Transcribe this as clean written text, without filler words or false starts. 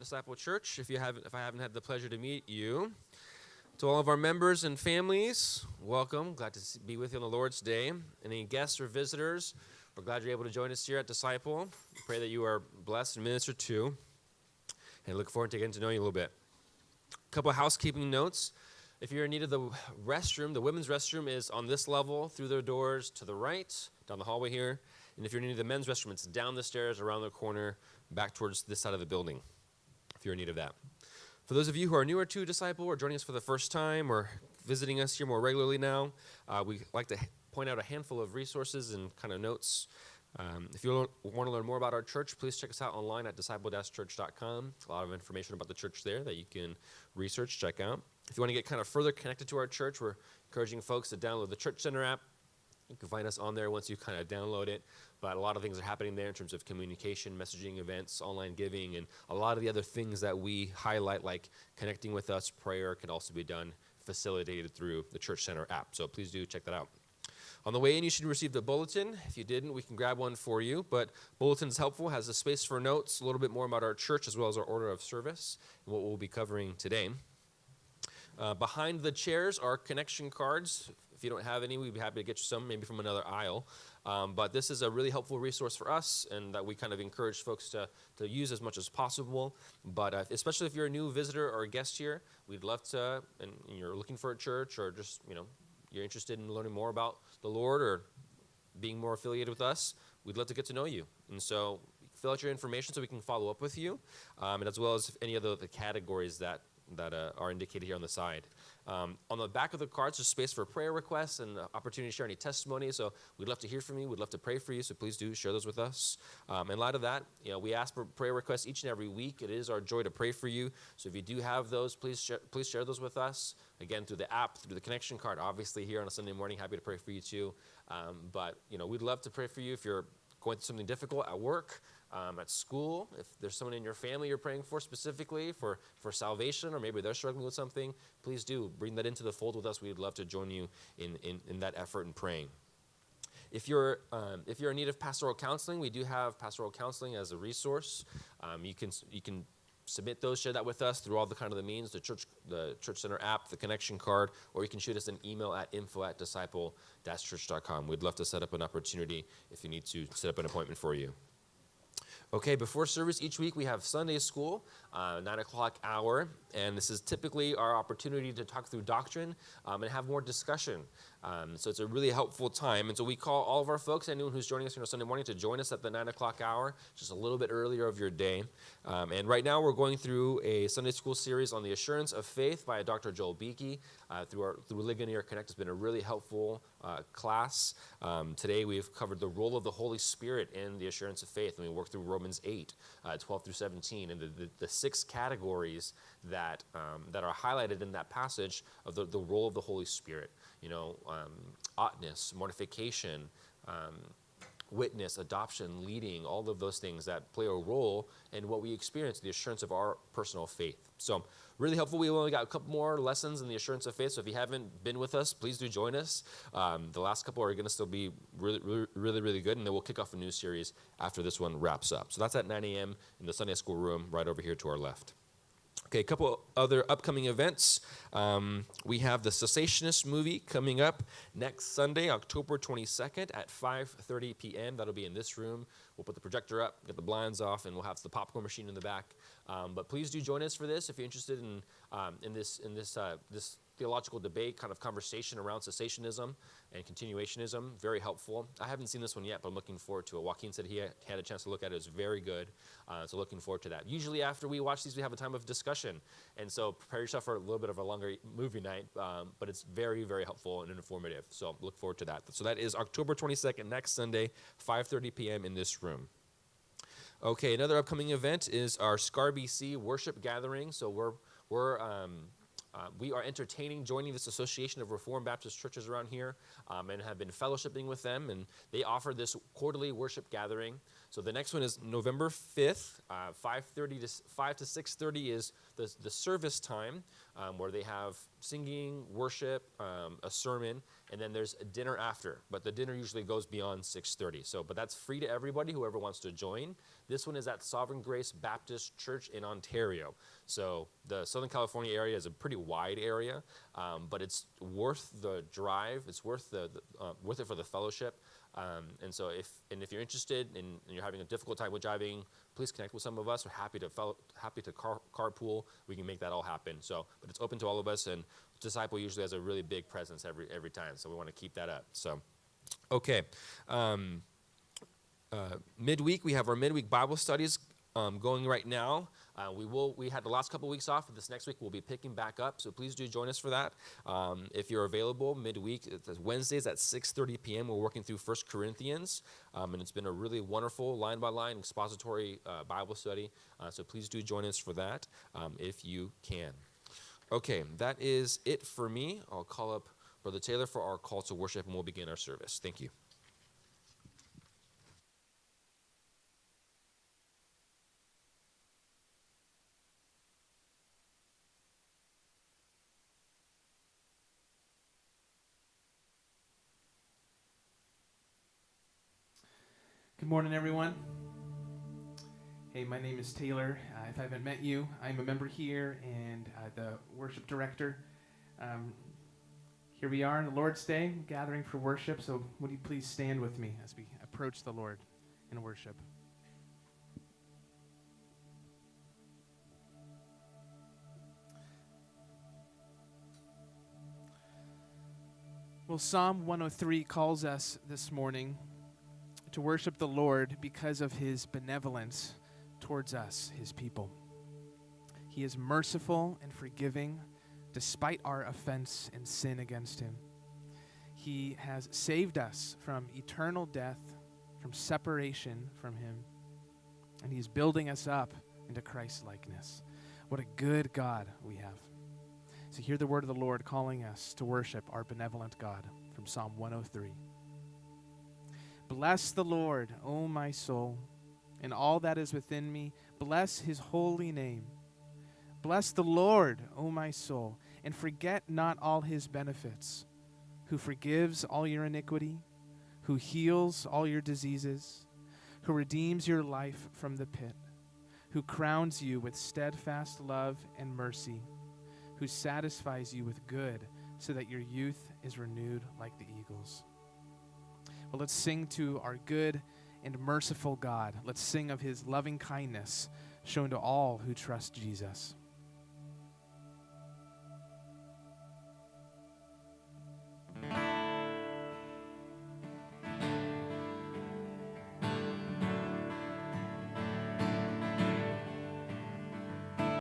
Disciple Church. If I haven't had the pleasure to meet you, to all of our members and families, welcome. Glad to be with you on the Lord's Day. Any guests or visitors, we're glad you're able to join us here at Disciple. Pray that you are blessed and ministered to, and look forward to getting to know you a little bit. A couple of housekeeping notes. If you're in need of the restroom, the women's restroom is on this level, through the doors to the right, down the hallway here. And if you're in need of the men's restroom, it's down the stairs, around the corner, back towards this side of the building, if you're in need of that. For those of you who are newer to Disciple or joining us for the first time or visiting us here more regularly now, we like to point out a handful of resources and kind of notes. If you want to learn more about our church, please check us out online at disciple-church.com. A lot of information about the church there that you can research, check out. If you want to get kind of further connected to our church, we're encouraging folks to download the Church Center app. You can find us on there once you kind of download it. But a lot of things are happening there in terms of communication, messaging, events, online giving, and a lot of the other things that we highlight, like connecting with us, prayer, can also be done, facilitated through the Church Center app. So please do check that out. On the way in, you should receive the bulletin. If you didn't, we can grab one for you. But bulletin is helpful, has a space for notes, a little bit more about our church, as well as our order of service, and what we'll be covering today. Behind the chairs are connection cards. If you don't have any, we'd be happy to get you some, maybe from another aisle. But this is a really helpful resource for us, and that we kind of encourage folks to use as much as possible. But especially if you're a new visitor or a guest here, we'd love to, and you're looking for a church, or just, you're interested in learning more about the Lord or being more affiliated with us, we'd love to get to know you. And so fill out your information so we can follow up with you, and as well as any of the categories that are indicated here on the side. On the back of the cards, there's space for prayer requests and the opportunity to share any testimony. So we'd love to hear from you. We'd love to pray for you. So please do share those with us. In light of that, we ask for prayer requests each and every week. It is our joy to pray for you. So if you do have those, please share those with us. Again, through the app, through the connection card. Obviously, here on a Sunday morning, happy to pray for you too. But we'd love to pray for you if you're going through something difficult at work, at school, if there's someone in your family you're praying for specifically for salvation, or maybe they're struggling with something, please do bring that into the fold with us. We'd love to join you in that effort in praying. If you're in need of pastoral counseling, we do have pastoral counseling as a resource. You can submit those, share that with us through all the kind of the means, the Church Center app, the connection card, or you can shoot us an email at info@disciple-church.com. We'd love to set up an opportunity if you need to set up an appointment for you. Okay, before service each week we have Sunday school, 9 o'clock hour, and this is typically our opportunity to talk through doctrine and have more discussion. So it's a really helpful time, and so we call all of our folks, anyone who's joining us on Sunday morning, to join us at the 9 o'clock hour, just a little bit earlier of your day. And right now we're going through a Sunday school series on the assurance of faith by Dr. Joel Beakey through Ligonier Connect. It's been a really helpful class. Today we've covered the role of the Holy Spirit in the assurance of faith, and we worked through Romans 8, 12 through 17, and the 6 categories that are highlighted in that passage of the role of the Holy Spirit. Oughtness, mortification, witness, adoption, leading, all of those things that play a role in what we experience, the assurance of our personal faith. So really helpful. We've only got a couple more lessons in the assurance of faith, so if you haven't been with us, please do join us. The last couple are going to still be really, really, really good, and then we'll kick off a new series after this one wraps up. So that's at 9 a.m. in the Sunday school room right over here to our left. Okay, a couple other upcoming events. We have the Cessationist movie coming up next Sunday, October 22nd at 5:30 p.m. That'll be in this room. We'll put the projector up, get the blinds off, and we'll have the popcorn machine in the back. But please do join us for this if you're interested in this theological debate, kind of conversation around cessationism and continuationism. Very helpful. I haven't seen this one yet, but I'm looking forward to it. Joaquin said he had a chance to look at it. It's very good, so looking forward to that. Usually after we watch these, we have a time of discussion, and so prepare yourself for a little bit of a longer movie night, but it's very, very helpful and informative, so look forward to that. So that is October 22nd, next Sunday, 5:30 p.m. in this room. Okay, another upcoming event is our SCAR BC worship gathering. So we are joining this Association of Reformed Baptist Churches around here, and have been fellowshipping with them, and they offer this quarterly worship gathering. So the next one is November 5th, 5:30 to 5 to 6:30 is the service time, where they have singing, worship, a sermon, and then there's a dinner after. But the dinner usually goes beyond 6:30. But that's free to everybody, whoever wants to join. This one is at Sovereign Grace Baptist Church in Ontario. So the Southern California area is a pretty wide area, but it's worth the drive. It's worth worth it for the fellowship. And so if you're interested and you're having a difficult time with driving, please connect with some of us. We're happy to carpool. We can make that all happen. But it's open to all of us, and Disciple usually has a really big presence every time. So we want to keep that up. So, okay. Midweek, we have our midweek Bible studies going right now. We had the last couple weeks off, but this next week we'll be picking back up, so please do join us for that. If you're available midweek, it's Wednesdays at 6:30 p.m. We're working through 1 Corinthians, and it's been a really wonderful line-by-line expository Bible study, so please do join us for that if you can. Okay, that is it for me. I'll call up Brother Taylor for our call to worship, and we'll begin our service. Thank you. Good morning, everyone. Hey, my name is Taylor. If I haven't met you, I'm a member here and the worship director. Here we are on the Lord's Day, gathering for worship. So would you please stand with me as we approach the Lord in worship? Well, Psalm 103 calls us this morning to worship the Lord because of his benevolence towards us, his people. He is merciful and forgiving despite our offense and sin against him. He has saved us from eternal death, from separation from him, and he's building us up into Christ-likeness. What a good God we have. So hear the word of the Lord calling us to worship our benevolent God from Psalm 103. Bless the Lord, O my soul, and all that is within me. Bless his holy name. Bless the Lord, O my soul, and forget not all his benefits, who forgives all your iniquity, who heals all your diseases, who redeems your life from the pit, who crowns you with steadfast love and mercy, who satisfies you with good so that your youth is renewed like the eagles. Well, let's sing to our good and merciful God. Let's sing of his loving kindness shown to all who trust Jesus.